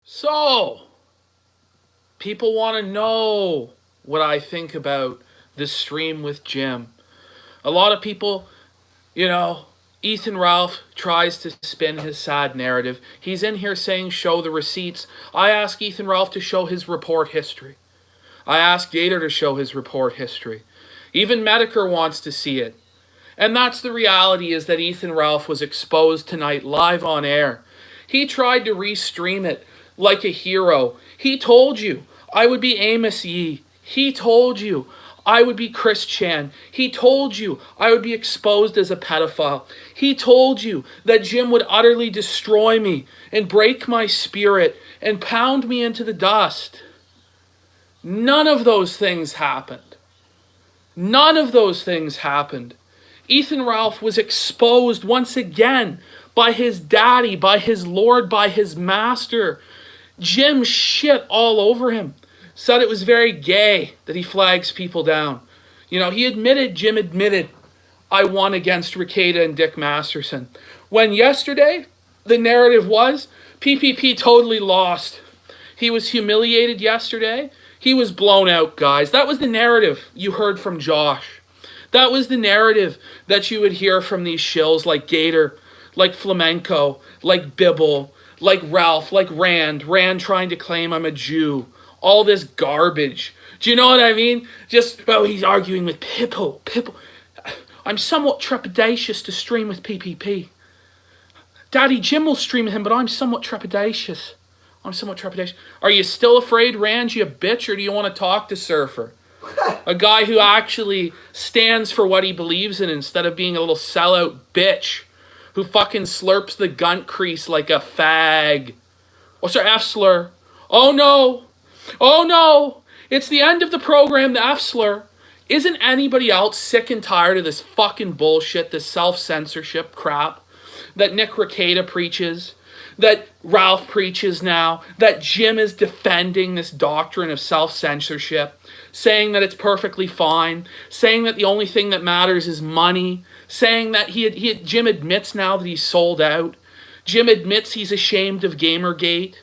So, people want to know what I think about this stream with Jim. A lot of people, you know, Ethan Ralph tries to spin his sad narrative. He's in here saying, show the receipts. I ask Ethan Ralph to show his report history. I ask Gator to show his report history. Even Medicare wants to see it. And that's the reality, is that Ethan Ralph was exposed tonight live on air. He tried to restream it like a hero. He told you I would be Amos Yee. He told you I would be Chris Chan. He told you I would be exposed as a pedophile. He told you that Jim would utterly destroy me and break my spirit and pound me into the dust. None of those things happened. None of those things happened. Ethan Ralph was exposed once again by his daddy, by his lord, by his master. Jim shit all over him. Said it was very gay that he flags people down. You know, Jim admitted, I won against Rekieta and Dick Masterson. When yesterday, the narrative was, PPP totally lost. He was humiliated yesterday. He was blown out, guys. That was the narrative you heard from Josh. That was the narrative that you would hear from these shills like Gator, like Flamenco, like Bibble, like Ralph, like Rand trying to claim I'm a Jew. All this garbage. Do you know what I mean? Just, oh, he's arguing with Pipple. I'm somewhat trepidatious to stream with PPP. Daddy Jim will stream with him, but I'm somewhat trepidatious. Are you still afraid, Rand, you bitch, or do you want to talk to Surfer? A guy who actually stands for what he believes in instead of being a little sellout bitch who fucking slurps the gunt crease like a fag. What's our F-slur? Oh no, it's the end of the program, the F-slur. Isn't anybody else sick and tired of this fucking bullshit, this self-censorship crap that Nick Rekieta preaches, that Ralph preaches now, that Jim is defending this doctrine of self-censorship, saying that it's perfectly fine, saying that the only thing that matters is money, saying that Jim admits now that he's sold out. Jim admits he's ashamed of Gamergate.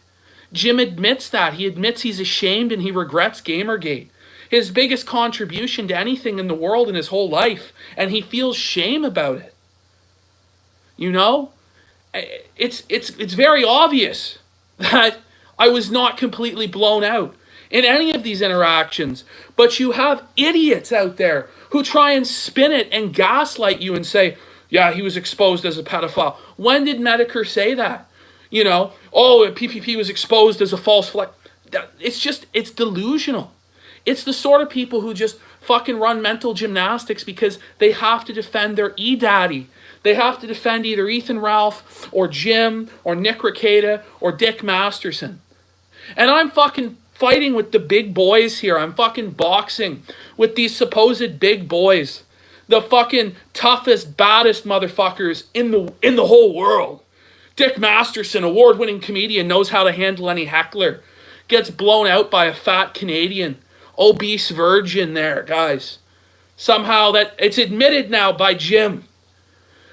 Jim admits that. He admits he's ashamed and he regrets Gamergate. His biggest contribution to anything in the world in his whole life, and he feels shame about it. You know? It's very obvious that I was not completely blown out in any of these interactions. But you have idiots out there who try and spin it and gaslight you and say, yeah, he was exposed as a pedophile. When did Medicare say that? You know, oh, PPP was exposed as a false flag. It's delusional. It's the sort of people who just fucking run mental gymnastics because they have to defend their E-daddy. They have to defend either Ethan Ralph or Jim or Nick Rekieta or Dick Masterson. And I'm fucking fighting with the big boys here. I'm fucking boxing with these supposed big boys. The fucking toughest, baddest motherfuckers in the whole world. Dick Masterson, award-winning comedian, knows how to handle any heckler. Gets blown out by a fat Canadian. Obese virgin there, guys. Somehow that it's admitted now by Jim.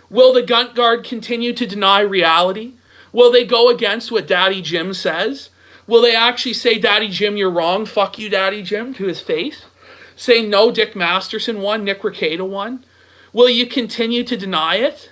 Will the Gunt Guard continue to deny reality? Will they go against what Daddy Jim says? Will they actually say, Daddy Jim, you're wrong, fuck you, Daddy Jim, to his face? Say, no, Dick Masterson won, Nick Rekieta won? Will you continue to deny it?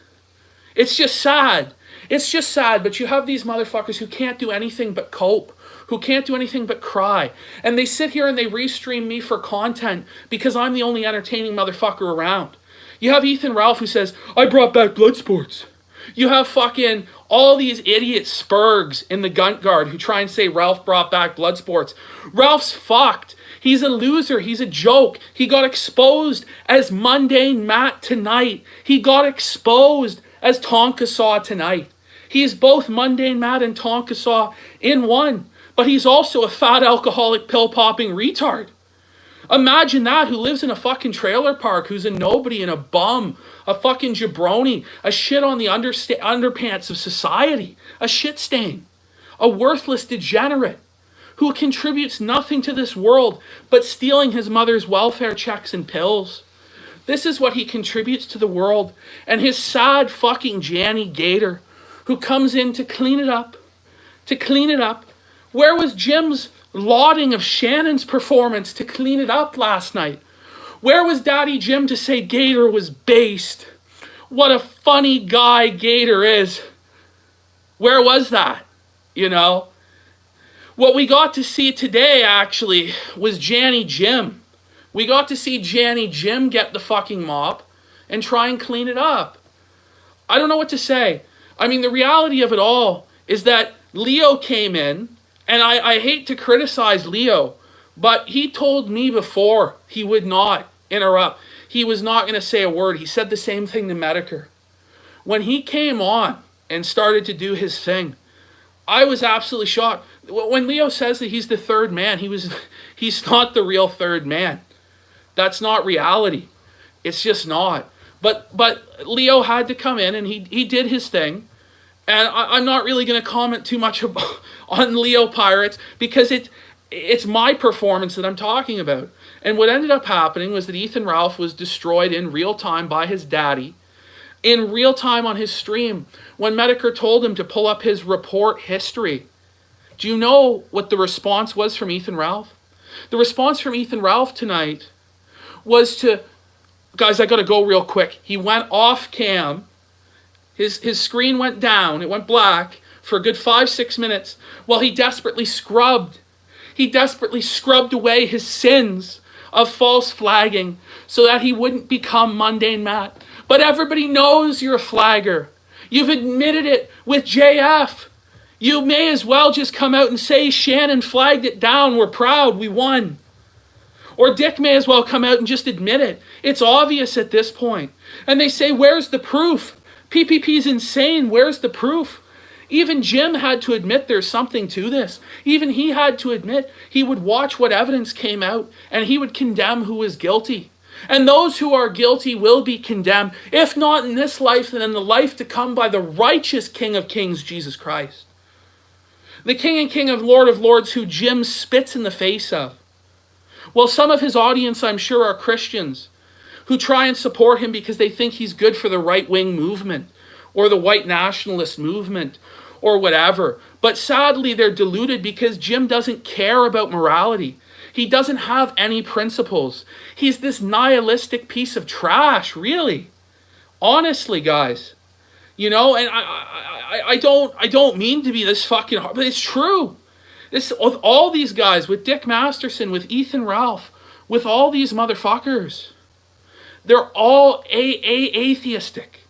It's just sad. It's just sad, but you have these motherfuckers who can't do anything but cope, who can't do anything but cry. And they sit here and they restream me for content because I'm the only entertaining motherfucker around. You have Ethan Ralph who says, I brought back Bloodsports. You have fucking all these idiot spurgs in the Gunt Guard who try and say Ralph brought back Bloodsports. Ralph's fucked. He's a loser. He's a joke. He got exposed as Mundane Matt tonight. He got exposed as Tonka Saw tonight. He is both Mundane Matt and Tonka Saw in one. But he's also a fat alcoholic pill-popping retard. Imagine that, who lives in a fucking trailer park, who's a nobody and a bum, a fucking jabroni, a shit on the underpants of society, a shit stain, a worthless degenerate who contributes nothing to this world but stealing his mother's welfare checks and pills. This is what he contributes to the world. And his sad fucking Janny Gator, who comes in to clean it up Where was Jim's lauding of Shannon's performance to clean it up last night? Where was Daddy Jim to say Gator was based? What a funny guy Gator is. Where was that? You know? What we got to see today, actually, was Janny Jim. We got to see Janny Jim get the fucking mop and try and clean it up. I don't know what to say. I mean, the reality of it all is that Leo came in, and I hate to criticize Leo, but he told me before he would not interrupt. He was not going to say a word. He said the same thing to Medicare. When he came on and started to do his thing, I was absolutely shocked. When Leo says that he's the third man, he's not the real third man. That's not reality. It's just not. But Leo had to come in and he did his thing. And I'm not really going to comment too much on Leo Pirates because it's my performance that I'm talking about. And what ended up happening was that Ethan Ralph was destroyed in real time by his daddy, in real time on his stream, when Medicare told him to pull up his report history. Do you know what the response was from Ethan Ralph? The response from Ethan Ralph tonight was to, guys, I got to go real quick. He went off cam. His screen went down. It went black for a good 5-6 minutes while he desperately scrubbed. He desperately scrubbed away his sins of false flagging so that he wouldn't become Mundane Matt. But everybody knows you're a flagger. You've admitted it with JF. You may as well just come out and say Shannon flagged it down. We're proud. We won. Or Dick may as well come out and just admit it. It's obvious at this point. And they say, where's the proof? PPP's insane. Where's the proof? Even Jim had to admit there's something to this. Even he had to admit he would watch what evidence came out and he would condemn who was guilty. And those who are guilty will be condemned, if not in this life, then in the life to come by the righteous King of Kings, Jesus Christ. The King and King of Lords who Jim spits in the face of. Well, some of his audience, I'm sure, are Christians who try and support him because they think he's good for the right-wing movement or the white nationalist movement or whatever. But sadly, they're deluded because Jim doesn't care about morality. He doesn't have any principles. He's this nihilistic piece of trash, really. Honestly, guys. You know, and I don't mean to be this fucking hard, but it's true. This, with all these guys, with Dick Masterson, with Ethan Ralph, with all these motherfuckers, they're all atheistic.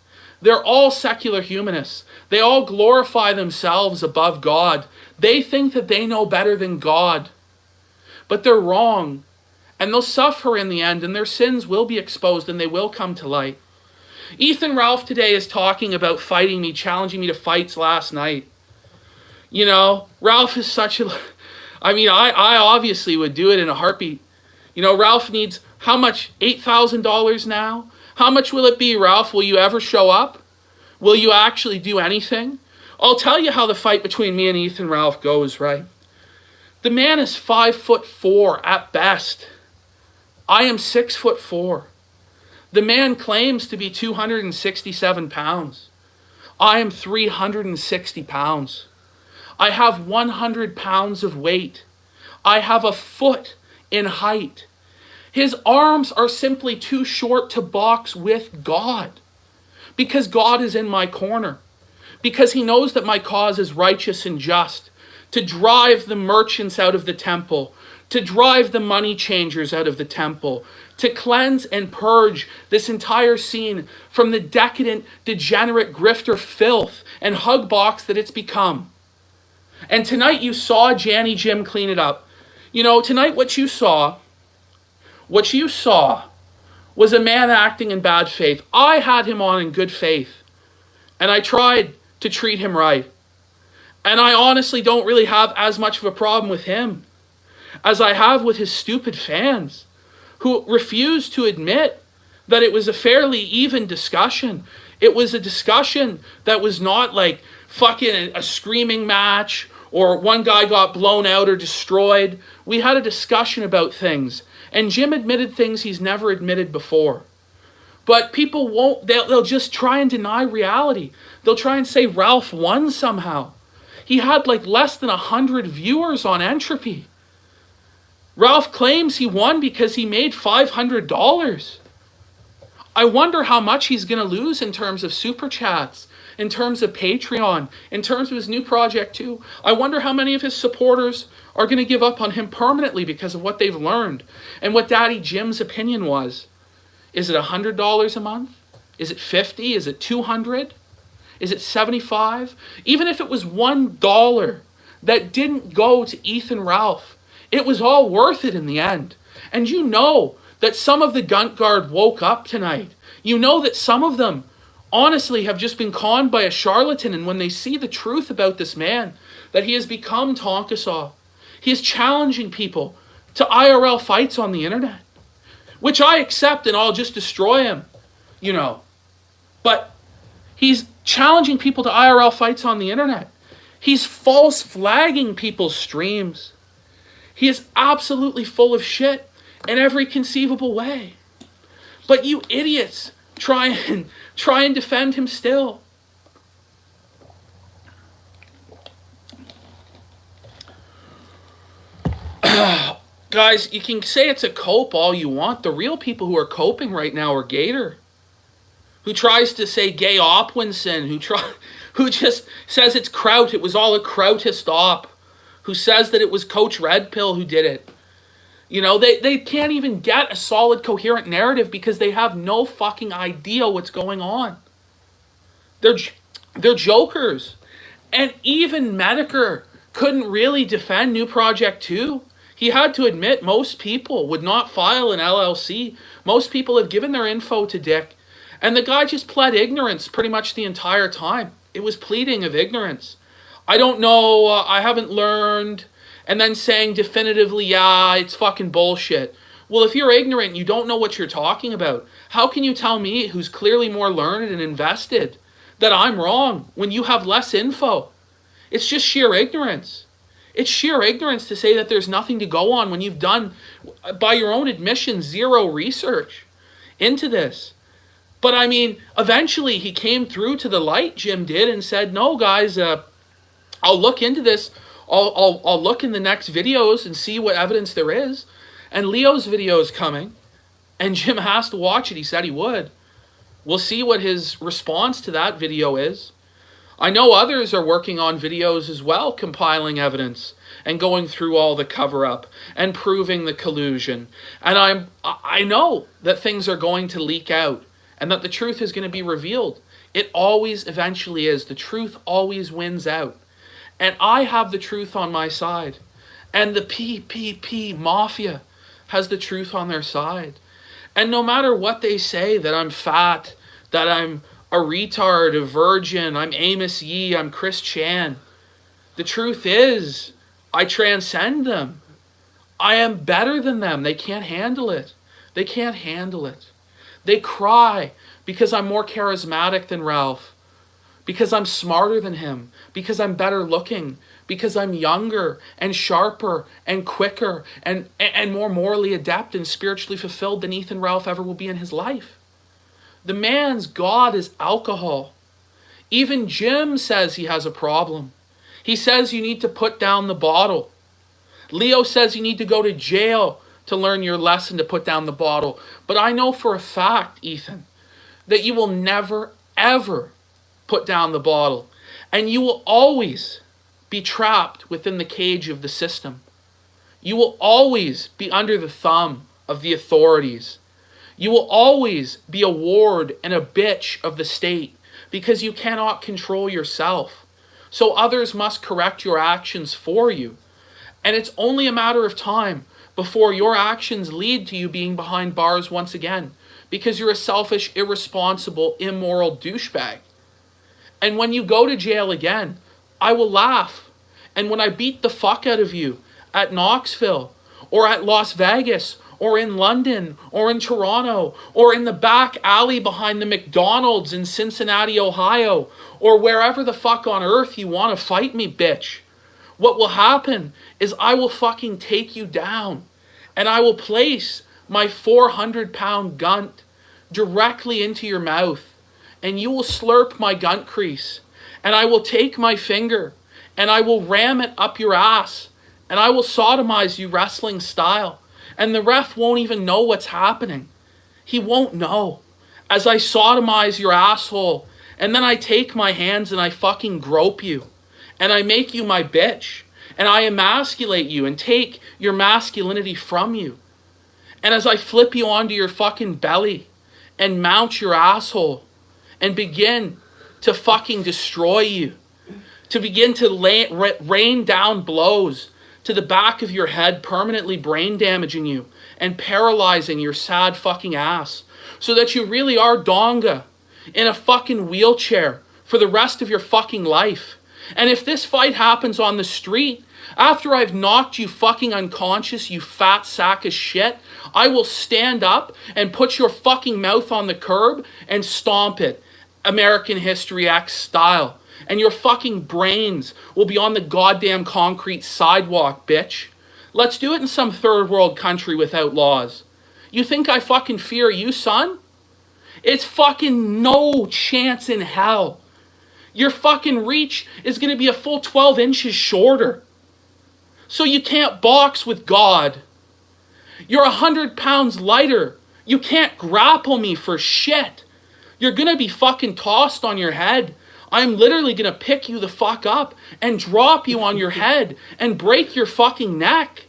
They're all secular humanists. They all glorify themselves above God. They think that they know better than God. But they're wrong. And they'll suffer in the end, and their sins will be exposed, and they will come to light. Ethan Ralph today is talking about fighting me, challenging me to fights last night. You know, Ralph is such a... I mean, I obviously would do it in a heartbeat. You know, Ralph needs, how much? $8,000 now? How much will it be, Ralph? Will you ever show up? Will you actually do anything? I'll tell you how the fight between me and Ethan Ralph goes, right? The man is 5'4" at best. I am 6'4". The man claims to be 267 pounds. I am 360 pounds. I have 100 pounds of weight. I have a foot in height. His arms are simply too short to box with God. Because God is in my corner. Because he knows that my cause is righteous and just. To drive the merchants out of the temple. To drive the money changers out of the temple. To cleanse and purge this entire scene from the decadent, degenerate grifter filth and hug box that it's become. And tonight you saw Janny Jim clean it up. You know, tonight what you saw was a man acting in bad faith. I had him on in good faith. And I tried to treat him right. And I honestly don't really have as much of a problem with him as I have with his stupid fans who refuse to admit that it was a fairly even discussion. It was a discussion that was not like fucking a screaming match or one guy got blown out or destroyed. We had a discussion about things. And Jim admitted things he's never admitted before. But people won't, they'll just try and deny reality. They'll try and say Ralph won somehow. He had like less than 100 viewers on Entropy. Ralph claims he won because he made $500. I wonder how much he's going to lose in terms of super chats, in terms of Patreon, in terms of his new project too. I wonder how many of his supporters are going to give up on him permanently because of what they've learned and what Daddy Jim's opinion was. Is it $100 a month? Is it $50? Is it $200? Is it $75? Even if it was $1 that didn't go to Ethan Ralph, it was all worth it in the end. And you know that some of the Gunt Guard woke up tonight. You know that some of them honestly have just been conned by a charlatan, and when they see the truth about this man, that he has become Tonka Saw, he is challenging people to IRL fights on the internet, which I accept and I'll just destroy him, you know. But he's challenging people to IRL fights on the internet. He's false flagging people's streams. He is absolutely full of shit in every conceivable way. But you idiots try and defend him still. Guys, you can say it's a cope all you want. The real people who are coping right now are Gator, who tries to say Gay Opwinson, who just says it's Kraut, it was all a Krautist op, who says that it was Coach Red Pill who did it. You know, they can't even get a solid, coherent narrative because they have no fucking idea what's going on. They're jokers. And even Medicare couldn't really defend New Project 2. He had to admit most people would not file an LLC. Most people have given their info to Dick. And the guy just pled ignorance pretty much the entire time. It was pleading of ignorance. I don't know, I haven't learned, and then saying definitively, yeah, it's fucking bullshit. Well, if you're ignorant and you don't know what you're talking about, how can you tell me, who's clearly more learned and invested, that I'm wrong when you have less info? It's just sheer ignorance. It's sheer ignorance to say that there's nothing to go on when you've done, by your own admission, zero research into this. But I mean, eventually he came through to the light, Jim did, and said, no, guys, I'll look into this. I'll look in the next videos and see what evidence there is. And Leo's video is coming, and Jim has to watch it. He said he would. We'll see what his response to that video is. I know others are working on videos as well, compiling evidence and going through all the cover-up and proving the collusion. And I know that things are going to leak out and that the truth is going to be revealed. It always eventually is. The truth always wins out. And I have the truth on my side. And the PPP Mafia has the truth on their side. And no matter what they say, that I'm fat, that I'm a retard, a virgin, I'm Amos Yee, I'm Chris Chan, the truth is, I transcend them. I am better than them. They can't handle it. They can't handle it. They cry because I'm more charismatic than Ralph, because I'm smarter than him, because I'm better looking, because I'm younger and sharper and quicker and more morally adept and spiritually fulfilled than Ethan Ralph ever will be in his life. The man's God is alcohol. Even Jim says he has a problem. He says you need to put down the bottle. Leo says you need to go to jail to learn your lesson to put down the bottle. But I know for a fact, Ethan, that you will never, ever put down the bottle. And you will always be trapped within the cage of the system. You will always be under the thumb of the authorities. You will always be a ward and a bitch of the state because you cannot control yourself. So others must correct your actions for you. And it's only a matter of time before your actions lead to you being behind bars once again because you're a selfish, irresponsible, immoral douchebag. And when you go to jail again, I will laugh. And when I beat the fuck out of you at Knoxville or at Las Vegas or in London or in Toronto or in the back alley behind the McDonald's in Cincinnati, Ohio, or wherever the fuck on earth you want to fight me, bitch, what will happen is I will fucking take you down and I will place my 400-pound gunt directly into your mouth and you will slurp my gunt crease and I will take my finger and I will ram it up your ass, and I will sodomize you wrestling style, and the ref won't even know what's happening. He won't know. As I sodomize your asshole, and then I take my hands and I fucking grope you, and I make you my bitch, and I emasculate you and take your masculinity from you. And as I flip you onto your fucking belly and mount your asshole and begin to fucking destroy you, to begin to rain down blows to the back of your head, permanently brain damaging you and paralyzing your sad fucking ass, so that you really are Donga in a fucking wheelchair for the rest of your fucking life. And if this fight happens on the street, after I've knocked you fucking unconscious, you fat sack of shit, I will stand up and put your fucking mouth on the curb and stomp it, American History X style. And your fucking brains will be on the goddamn concrete sidewalk, bitch. Let's do it in some third world country without laws. You think I fucking fear you, son? It's fucking no chance in hell. Your fucking reach is going to be a full 12 inches shorter. So you can't box with God. You're 100 pounds lighter. You can't grapple me for shit. You're going to be fucking tossed on your head. I'm literally going to pick you the fuck up and drop you on your head and break your fucking neck.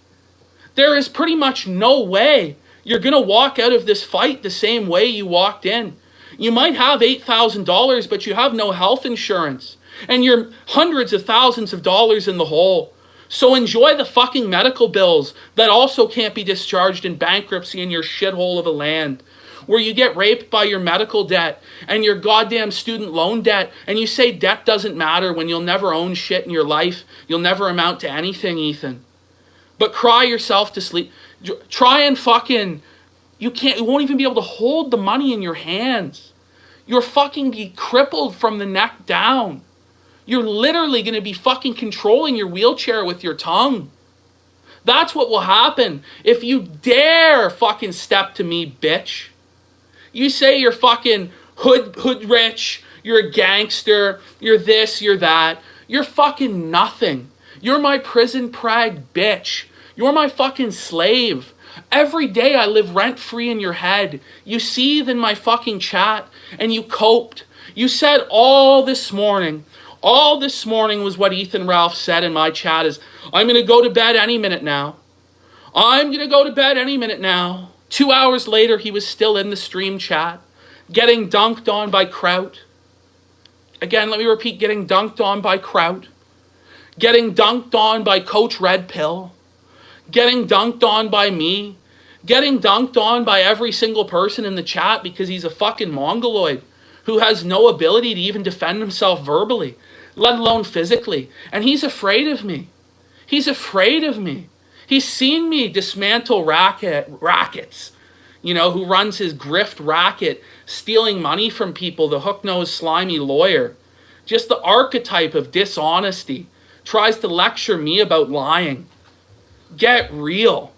There is pretty much no way you're going to walk out of this fight the same way you walked in. You might have $8,000, but you have no health insurance. And you're hundreds of thousands of dollars in the hole. So enjoy the fucking medical bills that also can't be discharged in bankruptcy in your shithole of a land, where you get raped by your medical debt and your goddamn student loan debt, and you say debt doesn't matter when you'll never own shit in your life. You'll never amount to anything, Ethan. But cry yourself to sleep. Try and fucking... You won't even be able to hold the money in your hands. You're fucking be crippled from the neck down. You're literally going to be fucking controlling your wheelchair with your tongue. That's what will happen if you dare fucking step to me, bitch. You say you're fucking hood rich, you're a gangster, you're this, you're that. You're fucking nothing. You're my prison prag bitch. You're my fucking slave. Every day I live rent-free in your head. You seethe in my fucking chat, and you coped. You said all this morning was what Ethan Ralph said in my chat is, I'm going to go to bed any minute now. I'm going to go to bed any minute now. 2 hours later, he was still in the stream chat, getting dunked on by Kraut. Again, let me repeat, getting dunked on by Kraut. Getting dunked on by Coach Red Pill. Getting dunked on by me. Getting dunked on by every single person in the chat because he's a fucking mongoloid who has no ability to even defend himself verbally, let alone physically. And he's afraid of me. He's afraid of me. He's seen me dismantle rackets, who runs his grift racket, stealing money from people, the hook-nosed, slimy lawyer. Just the archetype of dishonesty. Tries to lecture me about lying. Get real.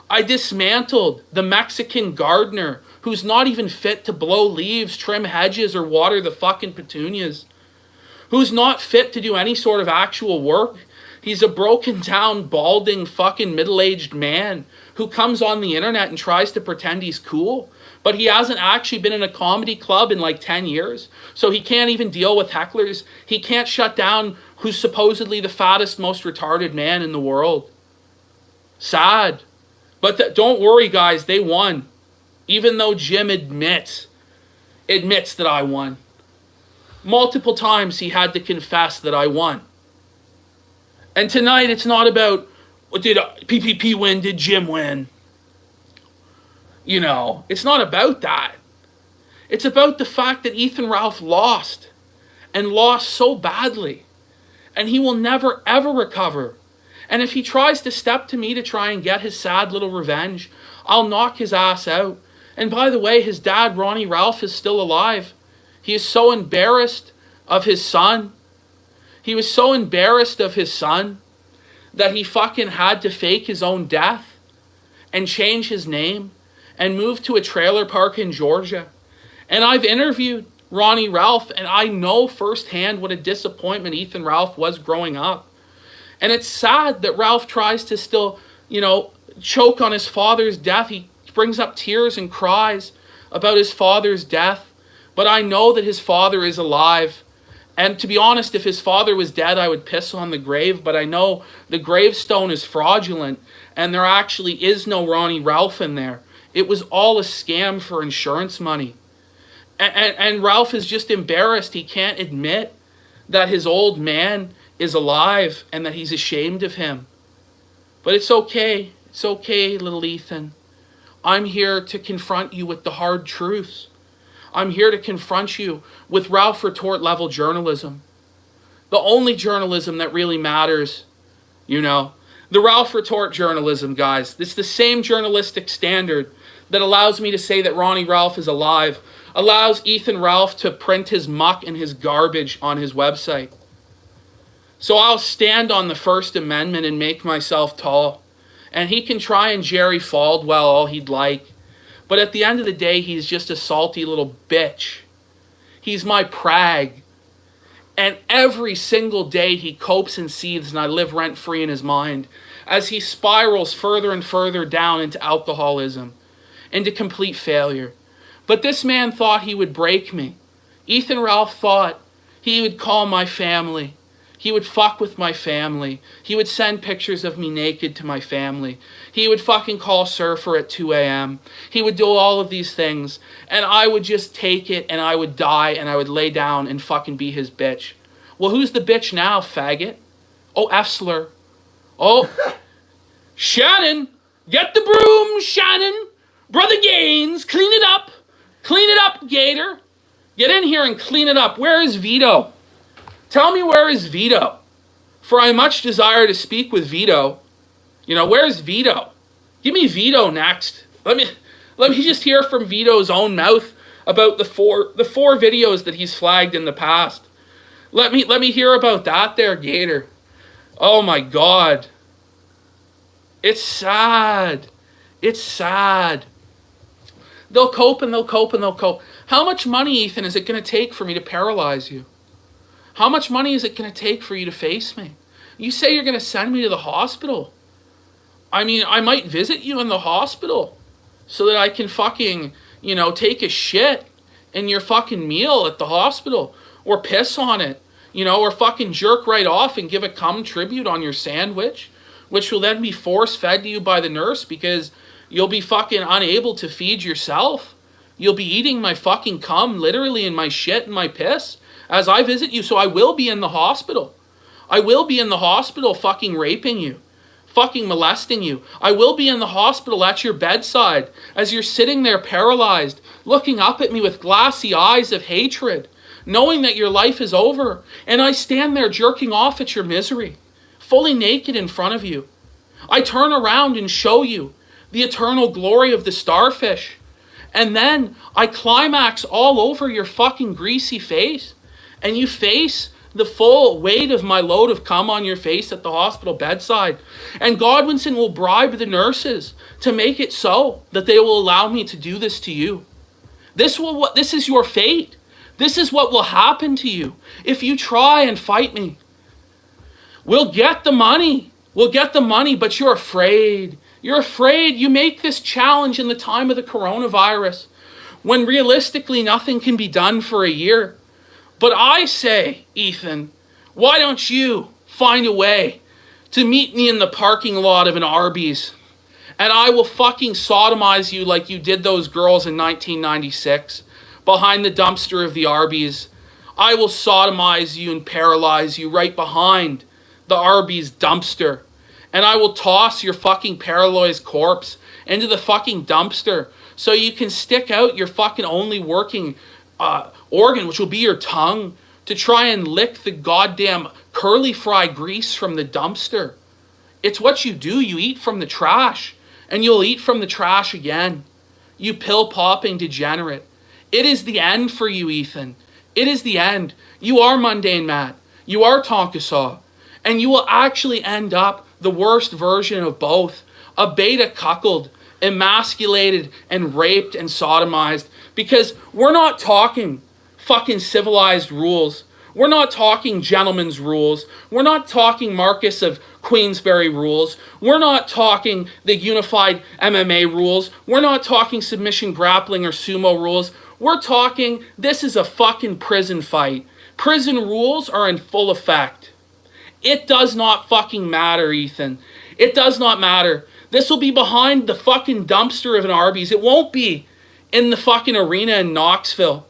I dismantled the Mexican gardener who's not even fit to blow leaves, trim hedges, or water the fucking petunias. Who's not fit to do any sort of actual work. He's a broken down, balding, fucking middle-aged man who comes on the internet and tries to pretend he's cool. But he hasn't actually been in a comedy club in like 10 years. So he can't even deal with hecklers. He can't shut down who's supposedly the fattest, most retarded man in the world. Sad. But don't worry, guys, they won. Even though Jim admits that I won. Multiple times he had to confess that I won. And tonight it's not about, did PPP win, did Jim win? It's not about that. It's about the fact that Ethan Ralph lost. And lost so badly. And he will never, ever recover. And if he tries to step to me to try and get his sad little revenge, I'll knock his ass out. And by the way, his dad, Ronnie Ralph, is still alive. He is so embarrassed of his son. He was so embarrassed of his son that he fucking had to fake his own death and change his name and move to a trailer park in Georgia. And I've interviewed Ronnie Ralph, and I know firsthand what a disappointment Ethan Ralph was growing up. And it's sad that Ralph tries to still, choke on his father's death. He brings up tears and cries about his father's death. But I know that his father is alive. And to be honest, if his father was dead, I would piss on the grave. But I know the gravestone is fraudulent, and there actually is no Ronnie Ralph in there. It was all a scam for insurance money. And Ralph is just embarrassed. He can't admit that his old man is alive and that he's ashamed of him. But it's okay. It's okay, little Ethan. I'm here to confront you with the hard truths. I'm here to confront you with Ralph Retort level journalism. The only journalism that really matters, The Ralph Retort journalism, guys. It's the same journalistic standard that allows me to say that Ronnie Ralph is alive, allows Ethan Ralph to print his muck and his garbage on his website. So I'll stand on the First Amendment and make myself tall. And he can try and Jerry Falwell all he'd like. But at the end of the day, he's just a salty little bitch. He's my prag. And every single day he copes and seethes, and I live rent-free in his mind as he spirals further and further down into alcoholism, into complete failure. But this man thought he would break me. Ethan Ralph thought he would call my family. He would fuck with my family. He would send pictures of me naked to my family. He would fucking call Surfer at 2 a.m. He would do all of these things. And I would just take it and I would die and I would lay down and fucking be his bitch. Well, who's the bitch now, faggot? Oh, Effsler. Oh, Shannon. Get the broom, Shannon. Brother Gaines, clean it up. Clean it up, Gator. Get in here and clean it up. Where is Vito? Tell me, where is Vito? For I much desire to speak with Vito. Where's Vito? Give me Vito next. Let me just hear from Vito's own mouth about the four videos that he's flagged in the past. Let me hear about that there, Gator. Oh my God. It's sad. It's sad. They'll cope and they'll cope and they'll cope. How much money, Ethan, is it going to take for me to paralyze you? How much money is it going to take for you to face me? You say you're going to send me to the hospital. I mean, I might visit you in the hospital so that I can fucking, take a shit in your fucking meal at the hospital or piss on it, or fucking jerk right off and give a cum tribute on your sandwich, which will then be force-fed to you by the nurse because you'll be fucking unable to feed yourself. You'll be eating my fucking cum literally in my shit and my piss as I visit you, so I will be in the hospital. I will be in the hospital fucking raping you, fucking molesting you. I will be in the hospital at your bedside as you're sitting there paralyzed, looking up at me with glassy eyes of hatred, knowing that your life is over, and I stand there jerking off at your misery, fully naked in front of you. I turn around and show you the eternal glory of the starfish, and then I climax all over your fucking greasy face. And you face the full weight of my load of cum on your face at the hospital bedside. And Godwinson will bribe the nurses to make it so that they will allow me to do this to you. This is your fate. This is what will happen to you if you try and fight me. We'll get the money. We'll get the money, but you're afraid. You're afraid. You make this challenge in the time of the coronavirus when realistically nothing can be done for a year. But I say, Ethan, why don't you find a way to meet me in the parking lot of an Arby's, and I will fucking sodomize you like you did those girls in 1996 behind the dumpster of the Arby's. I will sodomize you and paralyze you right behind the Arby's dumpster, and I will toss your fucking paralyzed corpse into the fucking dumpster so you can stick out your fucking only working organ, which will be your tongue, to try and lick the goddamn curly fry grease from the dumpster. It's what you do. You eat from the trash, and you'll eat from the trash again. You pill-popping degenerate. It is the end for you, Ethan. It is the end. You are Mundane Matt. You are Tonka Saw. And you will actually end up the worst version of both. A beta cuckold, emasculated and raped and sodomized. Because we're not talking fucking civilized rules. We're not talking gentleman's rules. We're not talking Marcus of Queensberry rules. We're not talking the unified MMA rules. We're not talking submission grappling or sumo rules. We're talking, this is a fucking prison fight. Prison rules are in full effect. It does not fucking matter, Ethan. It does not matter. This will be behind the fucking dumpster of an Arby's. It won't be in the fucking arena in Knoxville.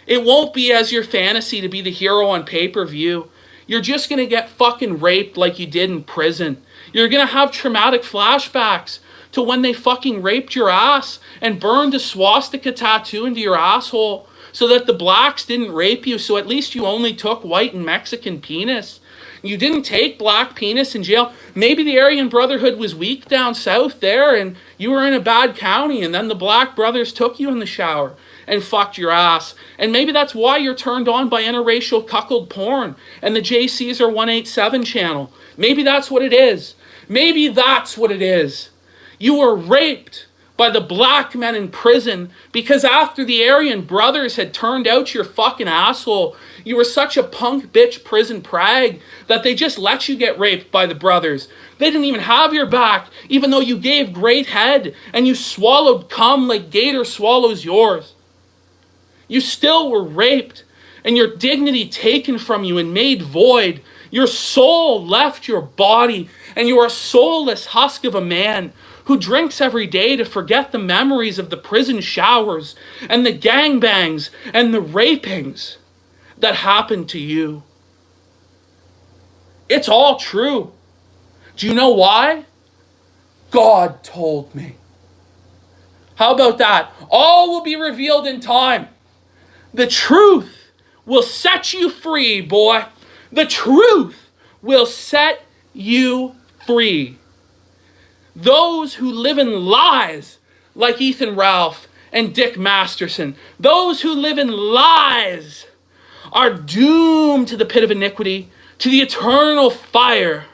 It won't be as your fantasy to be the hero on pay-per-view. You're just going to get fucking raped like you did in prison. You're going to have traumatic flashbacks to when they fucking raped your ass and burned a swastika tattoo into your asshole so that the blacks didn't rape you, so at least you only took white and Mexican penis. You didn't take black penis in jail. Maybe the Aryan Brotherhood was weak down south there and you were in a bad county and then the black brothers took you in the shower and fucked your ass. And maybe that's why you're turned on by interracial cuckold porn and the J. Caesar 187 channel. Maybe that's what it is. Maybe that's what it is. You were raped by the black men in prison because after the Aryan brothers had turned out your fucking asshole, you were such a punk bitch prison prag that they just let you get raped by the brothers. They didn't even have your back, even though you gave great head and you swallowed cum like Gator swallows yours. You still were raped and your dignity taken from you and made void. Your soul left your body and you are a soulless husk of a man who drinks every day to forget the memories of the prison showers and the gangbangs and the rapings that happened to you. It's all true. Do you know why? God told me. How about that? All will be revealed in time. The truth will set you free, boy. The truth will set you free. Those who live in lies, like Ethan Ralph and Dick Masterson, those who live in lies are doomed to the pit of iniquity, to the eternal fire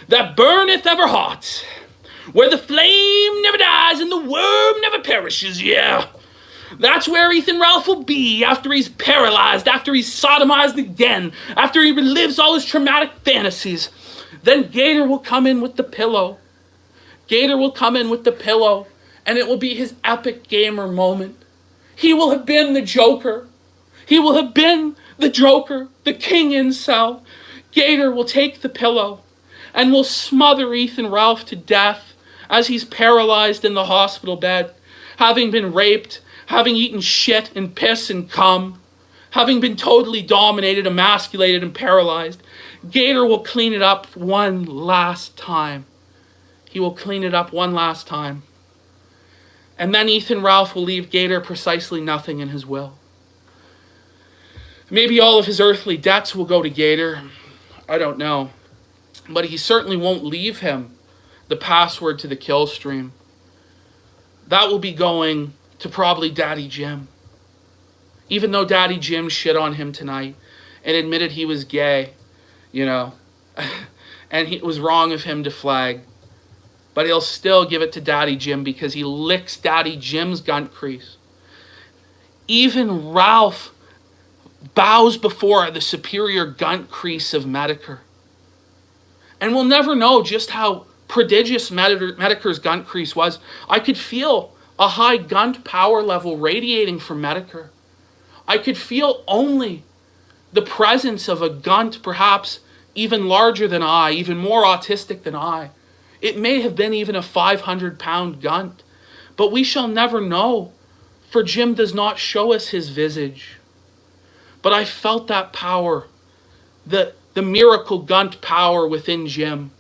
that burneth ever hot, where the flame never dies and the worm never perishes, yeah. That's where Ethan Ralph will be after he's paralyzed, after he's sodomized again, after he relives all his traumatic fantasies. Then Gator will come in with the pillow. Gator will come in with the pillow, and it will be his epic gamer moment. He will have been the Joker. He will have been the Joker, the king incel. Gator will take the pillow and will smother Ethan Ralph to death as he's paralyzed in the hospital bed, having been raped, having eaten shit and piss and cum, having been totally dominated, emasculated, and paralyzed. Gator will clean it up one last time. He will clean it up one last time. And then Ethan Ralph will leave Gator precisely nothing in his will. Maybe all of his earthly debts will go to Gator. I don't know. But he certainly won't leave him the password to the kill stream. That will be going to probably Daddy Jim. Even though Daddy Jim shit on him tonight and admitted he was gay, you know, and it was wrong of him to flag. But he'll still give it to Daddy Jim because he licks Daddy Jim's gun crease. Even Ralph bows before the superior gun crease of Medicare. And we'll never know just how prodigious Medicare's gun crease was. I could feel a high gun power level radiating from Medicare. I could feel only the presence of a gunt perhaps even larger than I, even more autistic than I. It may have been even a 500-pound gunt, but we shall never know, for Jim does not show us his visage. But I felt that power, the miracle gunt power within Jim.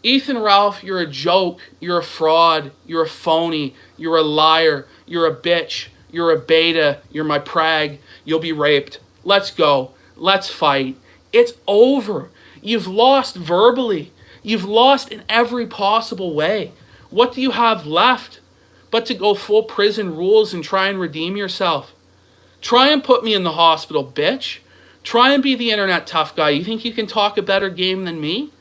Ethan Ralph, you're a joke, you're a fraud, you're a phony, you're a liar, you're a bitch, you're a beta, you're my prag, you'll be raped. Let's go, let's fight. It's over. You've lost verbally. You've lost in every possible way. What do you have left but to go full prison rules and try and redeem yourself? Try and put me in the hospital, bitch. Try and be the internet tough guy. You think you can talk a better game than me?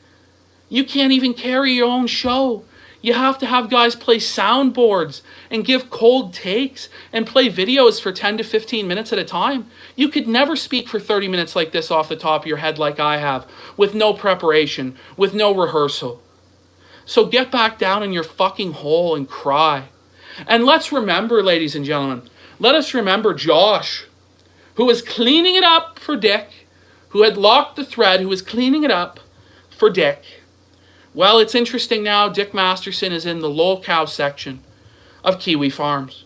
You can't even carry your own show. You have to have guys play soundboards and give cold takes and play videos for 10 to 15 minutes at a time. You could never speak for 30 minutes like this off the top of your head like I have, with no preparation, with no rehearsal. So get back down in your fucking hole and cry. And let's remember, ladies and gentlemen, let us remember Josh, who was cleaning it up for Dick, who had locked the thread, who was cleaning it up for Dick. Well, it's interesting now, Dick Masterson is in the lolcow section of Kiwi Farms.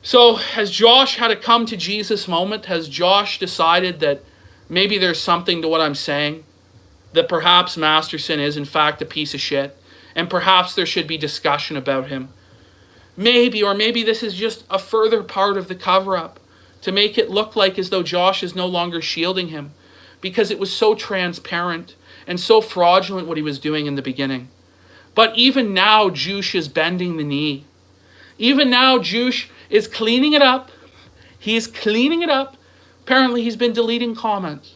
So has Josh had a come to Jesus moment? Has Josh decided that maybe there's something to what I'm saying? That perhaps Masterson is in fact a piece of shit, and perhaps there should be discussion about him? Maybe, or maybe this is just a further part of the cover-up to make it look like as though Josh is no longer shielding him, because it was so transparent and so fraudulent what he was doing in the beginning. But even now, Juice is bending the knee. Even now, Juice is cleaning it up. He's cleaning it up. Apparently, he's been deleting comments.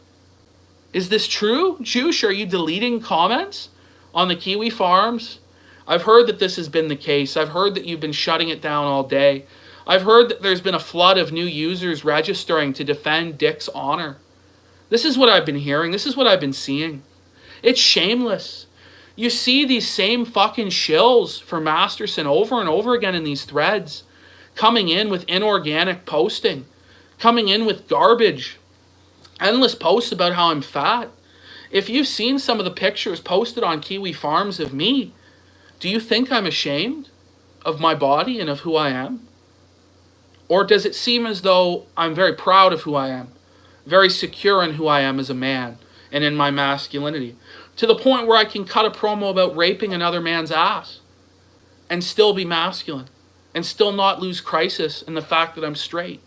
Is this true? Juice, are you deleting comments on the Kiwi Farms? I've heard that this has been the case. I've heard that you've been shutting it down all day. I've heard that there's been a flood of new users registering to defend Dick's honor. This is what I've been hearing. This is what I've been seeing. It's shameless. You see these same fucking shills for Masterson over and over again in these threads, coming in with inorganic posting, coming in with garbage, endless posts about how I'm fat. If you've seen some of the pictures posted on Kiwi Farms of me, do you think I'm ashamed of my body and of who I am? Or does it seem as though I'm very proud of who I am, very secure in who I am as a man and in my masculinity, to the point where I can cut a promo about raping another man's ass and still be masculine and still not lose crisis in the fact that I'm straight?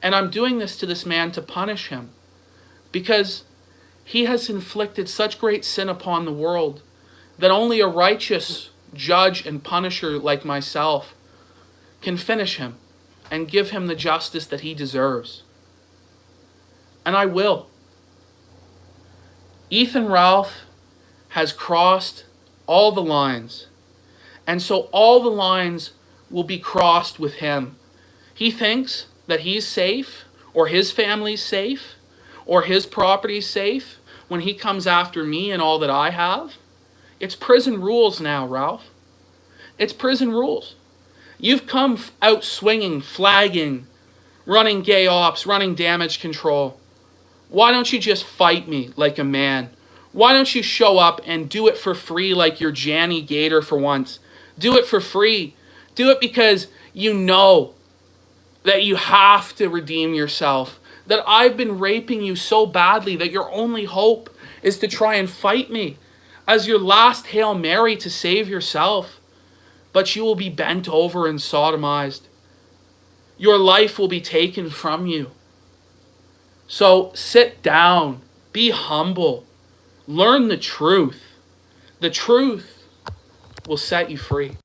And I'm doing this to this man to punish him because he has inflicted such great sin upon the world that only a righteous judge and punisher like myself can finish him and give him the justice that he deserves. And I will. Ethan Ralph has crossed all the lines. And so all the lines will be crossed with him. He thinks that he's safe, or his family's safe, or his property's safe when he comes after me and all that I have. It's prison rules now, Ralph. It's prison rules. You've come out swinging, flagging, running gay ops, running damage control. Why don't you just fight me like a man? Why don't you show up and do it for free like you're Janny Gator for once? Do it for free. Do it because you know that you have to redeem yourself. That I've been raping you so badly that your only hope is to try and fight me as your last Hail Mary to save yourself. But you will be bent over and sodomized. Your life will be taken from you. So sit down. Be humble. Learn the truth. The truth will set you free.